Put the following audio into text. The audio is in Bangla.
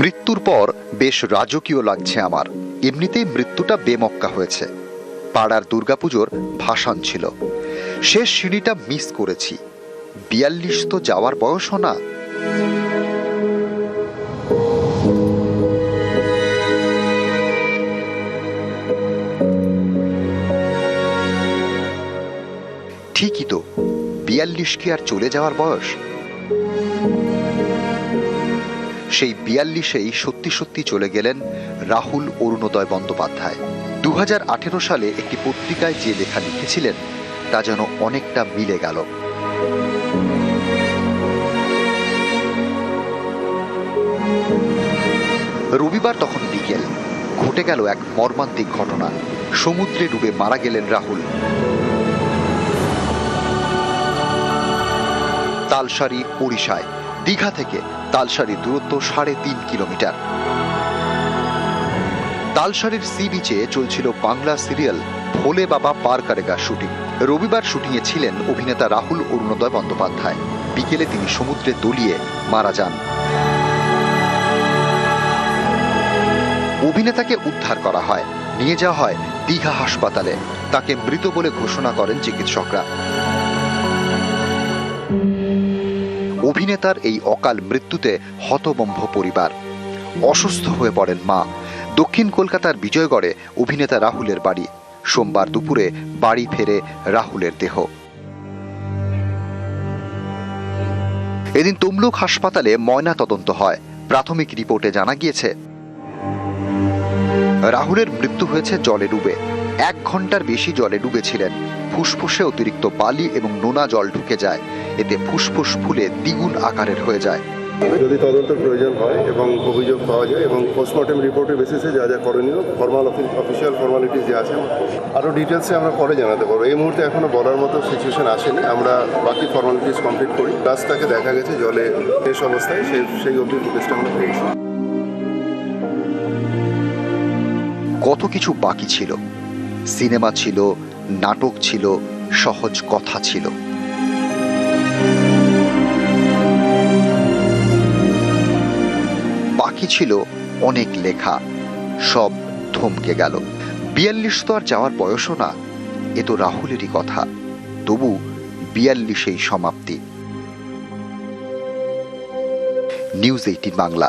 মৃত্যুর পর বেশ রাজকীয় লাগছে আমার। এমনিতেই মৃত্যুটা বেমক্কা হয়েছে। পাড়ার দুর্গাপুজোর ভাসান ছিল, শেষ সিঁড়িটা মিস করেছি। 42 তো যাওয়ার বয়সও না। ঠিকই তো, 42 কি আর চলে যাওয়ার বয়স? সেই 42-এই সত্যি সত্যি চলে গেলেন রাহুল অরুণোদয় বন্দ্যোপাধ্যায়। 2018 সালে একটি পত্রিকায় যে লেখা লিখেছিলেন তা যেন অনেকটা মিলে গেল। রবিবার তখন বিকেল, ঘটে গেল এক মর্মান্তিক ঘটনা। সমুদ্রে ডুবে মারা গেলেন রাহুল। তালসারি, ওড়িশায়। দীঘা থেকে তালসারির দূরত্ব 3.5 কিলোমিটার। তালসারির সি বিচে চলছিল বাংলা সিরিয়াল ভোলে বাবা পার করেগা শুটিং। রবিবার শুটিংয়ে ছিলেন অভিনেতা রাহুল অরুণোদয় বন্দ্যোপাধ্যায়। বিকেলে তিনি সমুদ্রে তলিয়ে মারা যান। অভিনেতাকে উদ্ধার করা হয়, নিয়ে যাওয়া হয় দীঘা হাসপাতালে। তাকে মৃত বলে ঘোষণা করেন চিকিৎসকরা। অভিনেতার এই অকাল মৃত্যুতে হতবম্ব পরিবার। অসুস্থ হয়ে পড়েন মা। দক্ষিণ কলকাতার বিজয়গড়ে অভিনেতা রাহুলের বাড়ি। সোমবার দুপুরে বাড়ি ফেরে রাহুলের দেহ। এদিন তমলুক হাসপাতালে ময়না তদন্ত হয়। প্রাথমিক রিপোর্টে জানা গিয়েছে রাহুলের মৃত্যু হয়েছে জলে ডুবে। 1 ঘন্টার বেশি জলে ডুবেছিলেন। ফুসফুসে অতিরিক্ত বালি এবং নোনা জল ঢুকে যায়। এতে ফুসফুস ফুলে দ্বিগুণ আকারের হয়ে যায়। যদি তদন্তের প্রয়োজন হয় এবং অভিযোগ পাওয়া যায় এবং পোস্টমর্টম রিপোর্টের বেসিসে যা যা করণীয় অফিসিয়াল ফর্মালিটিস যে আছে আরও ডিটেলসে আমরা পরে জানাতে পারবো। এই মুহূর্তে এখনো বলার মতো সিচুয়েশন আসেনি। আমরা বাকি ফর্মালিটিস কমপ্লিট করি। রাস্তাকে দেখা গেছে জলে শেষ অবস্থায়, সেই অবধি ফুটেজটা আমরা পেয়েছি। কত কিছু বাকি ছিল। সিনেমা ছিল, নাটক ছিল, সহজ কথা ছিল। বাকি ছিল অনেক লেখা, সব থমকে গেল। 42 তো আর যাওয়ার বয়সও না। এ তো রাহুলেরই কথা, তবু 42-এই সমাপ্তি। নিউজ 18 বাংলা।